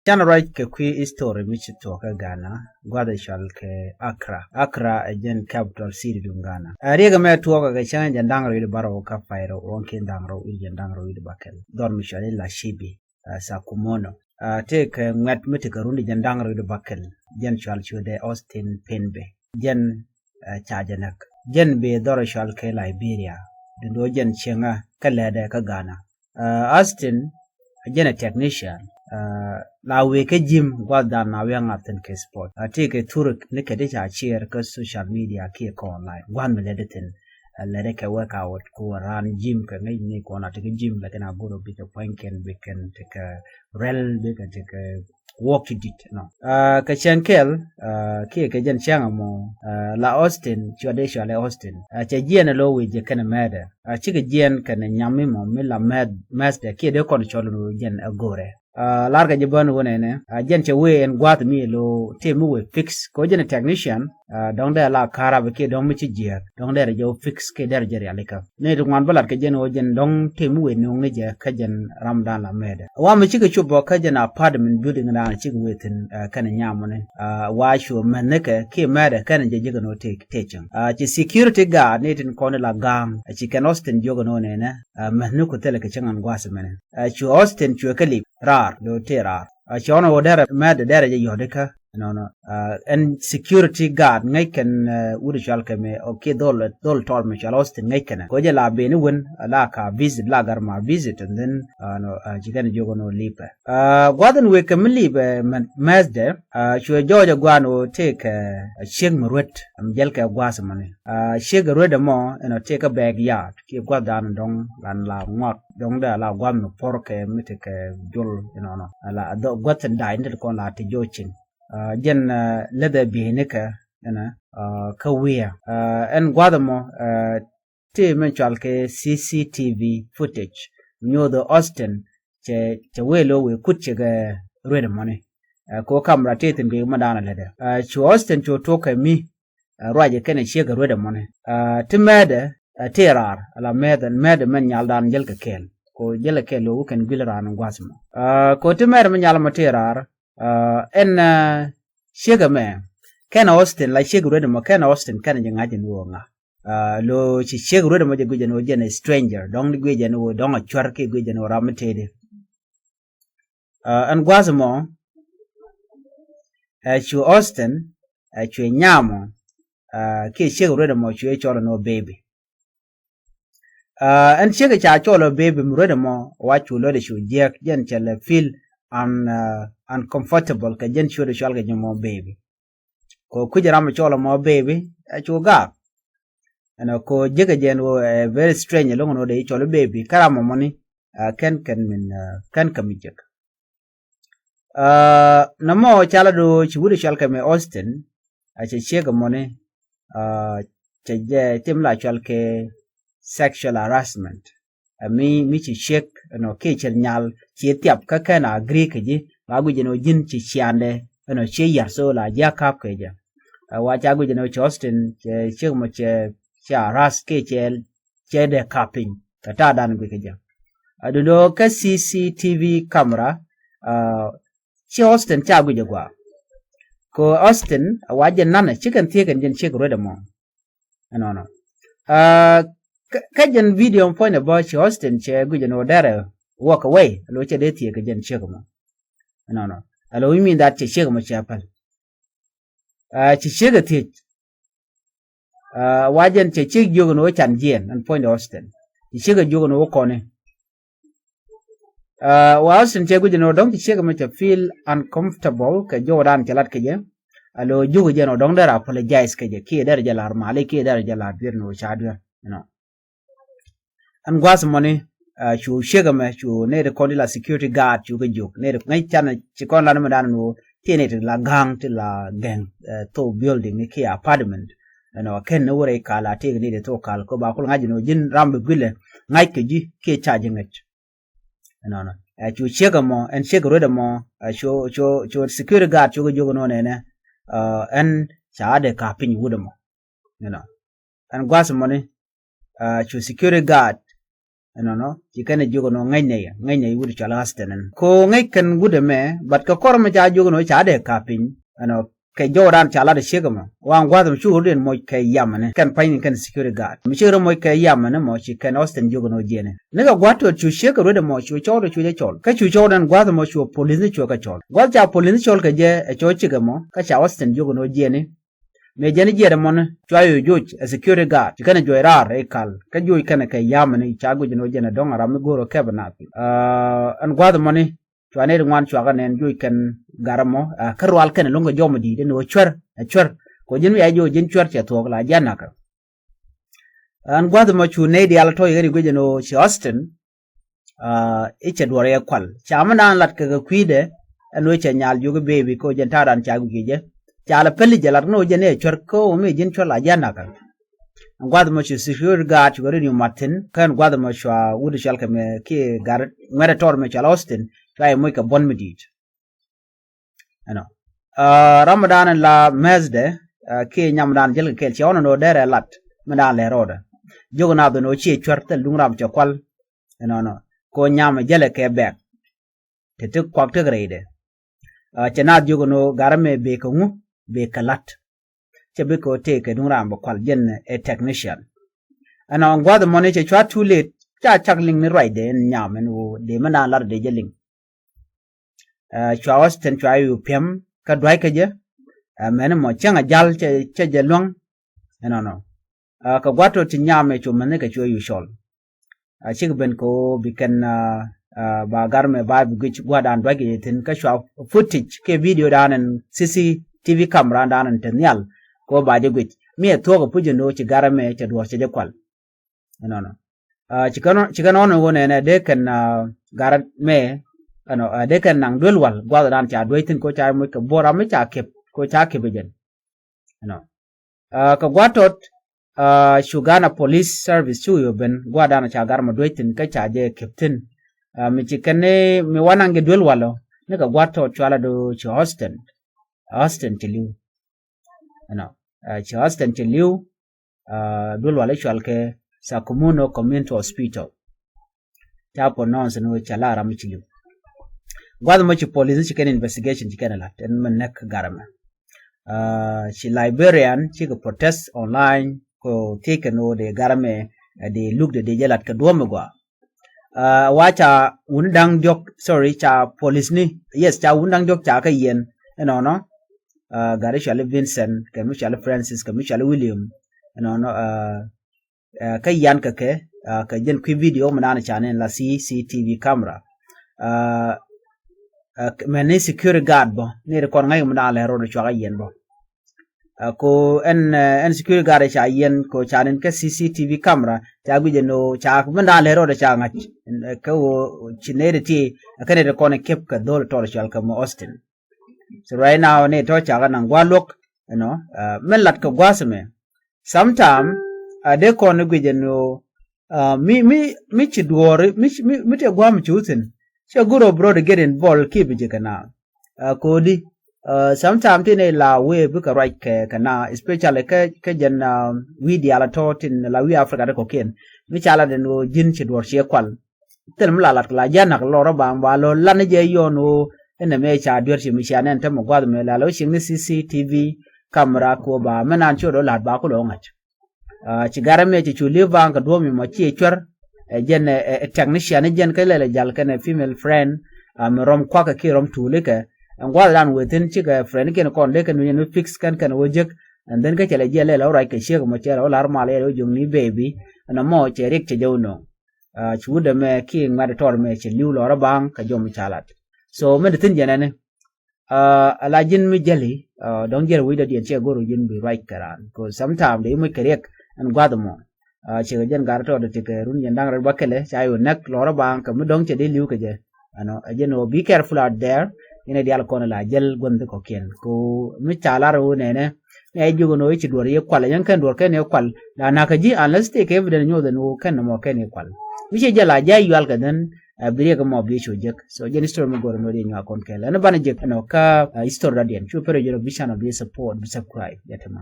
Chana right ke kwi story michi toka Ghana, gwada shal ke Accra. Accra again capital city dum Ghana. Riga me tuoka ke chana jandangro yidi baro ka pairo wonki ndangro yidi bakel. Don mishale la shibi sa kumono. Take ngat miti karundi jandangro yidi bakel. Jen shal chude Austin Penbe. Jen chajanak. Jen be doro shal ke Liberia. Dindo jen chenga kalede ka Ghana. Austin jen a technician. La weke jim gwadan na wenga ten ke sport. Take turuk nika decha cheer ka social media ki ko online. Gwan me ledetin lede ke workout ko ran gym ka ngai ni ko na take gym la kana goro bit point we can take a rel we can take a walk it no. Ka chankel ki ke jen changa mo la Austin chodesha la Austin. Che jien lo we je kana mede. Chike jien kana nyami mo mi la master ki de kon cholo jen agore. Larga jibon wonene jen che we en gwat mi lo temu we fix ko jen technician dong de la karab ke dong mi chi jer dong de jo fix ke der jer alika ne to ngwan balat ke jen o jen dong temu we no nge je ka jen ramdan la mede wa mi chi ke chubo ka jen apartment building na chi we tin kan nyamone wa shu meneke ke mede kan je je no teching chi security guard ne tin ko ne la gang chi kan Austin jogo no ne menu ko tele ke changan gwas mene chu Austin chu kali rar do tera chono odere med dere je yodeka no and security guard ngai ken uri chal keme okay dol tol me chal Austin ngai ken ko je la beni won la ka visit la garma visit and then no jigan jogo no lipe gwadan we kamli be mazde chwe jojo gwano take sheng murwet am jelka gwas mane sheg rwede mo take a backyard ki gwadan dong lan la ngok dong da la gwam no porke miteke jol no la do gwatan da inda ko la ti jochin jen leda bihinika ka wiya en gwadamo ti menchal ke CCTV footage nyodo Austin che welo we kutche ga rwede money ko kamera tetin ge madana leda chu Austin chu toka mi raje kene shega rwede money ti mede terar ala mede men nyaldan jelka kel ko jela kelo wo kan gilran gwasmo ko ti mede men nyalama terar en shega me ken Austin la shega rwede mo ken Austin kan je ngaje no nga lo chi shega rwede mo je guje no je ne stranger dong guje no dong a chwar ke guje no ramatede an gwasmo chu Austin chu nyamo ke shega rwede mo chu cholo no baby and shega cha cholo baby mrwede mo wa chu lo de chu je jen chele feel uncomfortable ka jen chu de shalga mo baby ko kujara mo cholo mo baby chu ga ana ko jega jen wo very strange lo no de cholo baby karamo moni ken min kan kamijek namo chala do chibude shalka me Austin che chega moni che je timla chalke sexual harassment mi chi shek no ke chel nyal chi tiap ka kana agree ke ji ba gu jeno jin chi chiande no che yar so la ja kap ke ja wa cha gu jeno Austin che mo che cha ras ke che de kaping ka ta dan gu ke ja adudo ka CCTV camera che Austin cha gu jagwa ko Austin wa jen nana chicken thieken jen che gu da mo no kajan video point about Austin che gu jeno dare walk away lo che de tie ka jen che mo no alo we mean that che che mo chapal che che ga tie wajen che che jogo no chan jien and point Austin che ga jogo no ko ne wa Austin che gu jeno dong che ga mo che feel uncomfortable ka jodan che lat ke je alo jogo jeno dong dara apologize ke je ki dar jalar male ki dar jalar bir no chadwa an gwas money chu shega me chu ne de kondila security guard chu juk ne de ngai chana chi kon la no no tiene de la gang te la gang to building ni ki apartment ken no wore kala te ni de to kal ko ba ko ngaji no jin rambe gule ngai ke ji ke charge ngach chu shega mo en shega roda mo chu security guard chu juk no ne en cha de ka pin wudamo an gwas money chu security guard no ci kana jogo no ngay ne wuri chala hastenan ko ngay kan gude me bat ka korma ja jogo no cha de kapin ano ke joran chala de shegama wan gwadam chuuden mo ke yamane kan pain kan security guard mi chero mo ke yamane mo ci kan Austin jogo no jene nega gwato chu shegaro de mo chu chodo chu de chol ka chu chodan gwadam mo chu police ni chu ka chol gwad cha police chol ka je e cho chigamo ka cha Austin jogo no jene me jeni jere mon chwayo joj a security guard kana joirar e kal ka joy kana ke yamane chago jeno jene don ara mi goro kebna an gwadam moni chwane ngwan chwaga nen joy kan garamo karwal kan longo jomdi de no chwer ko jin ya jo jin chwer che to la janaka an gwado mo chu ne di ala to yeri go jeno chi Austin iche dware kwal chamana lat ka kwide ano che nyal jogo baby ko jen taran chagu gije chala peli jalar no jene chwer ko me jin chwer la janaka an gwado mo chu security guard go ni Martin kan gwado mo chwa wudu shalka me ki gar ngare tor me chala Austin try mo ka bon medit ano Ramadan la mesde ke nyamdan jel kel ci ono no dere lat mena le roda jogo na do no ci chwarte lungram ci kwal no ko nyama jele ke bek te tuk kwak te grede ci na jogo no garame be ko ngu be kalat ci be ko te ke lungram kwal jen e technician ana ngwa do money ci chwa too late cha chakling ni ride nyama no de mena lar de jeling chwa Austin chwa yu pem ka dwai ka je mena mo changa jal che je long no ka gwato ti nyame chu mane ka chu yu shol chig ben ko bikan ba garme ba bi gwadan dwai ke tin ka shwa footage ke video danan CCTV camera danan tanyal ko ba de gwit mi to ko puje no ci garme che do che je kwal no chikano no wona ne de kan garat me ano de kan nang dulwal gwadan cha dwaitin ko cha mo ka bora me cha kep ko cha ke bejen ano ka gwatot shugana police service chu yo ben gwadana cha garma dwaitin ka cha je captain mi chikane mi wanange dulwalo ne ka gwatot chala do chi Austin tiliu ano chi Austin tiliu dulwalo chalke Sakumuno Community Hospital ta pronounce no chala ram tiliu gwada mo ci police ci ken investigation ci ken la ten man nek garama ci Liberian ci ko protest online ko take no de garame de look de jelat ka do gwa wacha undang jok sorry cha police ni yes cha undang jok cha ka yen no gari shale Vincent ka mi shale Francis ka mi shale William no ka yan ka ke ka jen ku video manana channel la CCTV camera mene security guard bo ne rekon ngay muna le ro chwa yen bo ko en security guard cha yen ko chanen ka CCTV camera cha guje no cha muna le ro cha ngach ko chinere ti akane rekon kep ka dol tor chal ka mo Austin so right now ne to cha nan gwalok men lat ka gwasme sometime de ko ne guje no mi chi duore mi te gwam chutin so guro bro to get involved keep je kana kodi sometimes tine la we buka right ke kana especially ke jen we di ala totin la we Africa ko ken mi chala den no jin chi dor che kwal tel mla lat la jana lo ro ba lo lan je yono ene me cha dor chi mi chanen te mo gwad me la lo shin CCTV camera ko ba menan cho do lat ba ko lo ngach ci garame ci chu liva ka do mi mo chi chwer jen technician jen ka lele jal kana female friend rom kwa ka ki rom tule ka ngwa dan within chi ka friend ken kon le kan no fix kan wojek and then ka chele jele la ora ka shek mo chela la arma le jung ni baby na mo che rik che jono chu de me ki ngwa tor me che liu lo ra bang ka jom chalat so me tin jena ne ala jin mi jeli don jere wi da dien che goro jin bi right karan ko sometime de mo kerek an gwa mo che jen gar to de ke run jen dang ra bakele chayo nak lora bang ka mudong che de liu ke je ajeno be careful out there ine dial kono la jel gonde ko ken ko mi chala ro ne jugo no ichi dor ye kwal yan kan dor ken ye kwal la na ka ji unless take evidence nyo de no kan mo ken ye kwal mi che jala ja yal ka den bire ka mo bi cho jek so jen store mo gor no de nya kon ken la na bana jek no ka store da den chu pero jero bisano bi support bi subscribe yatama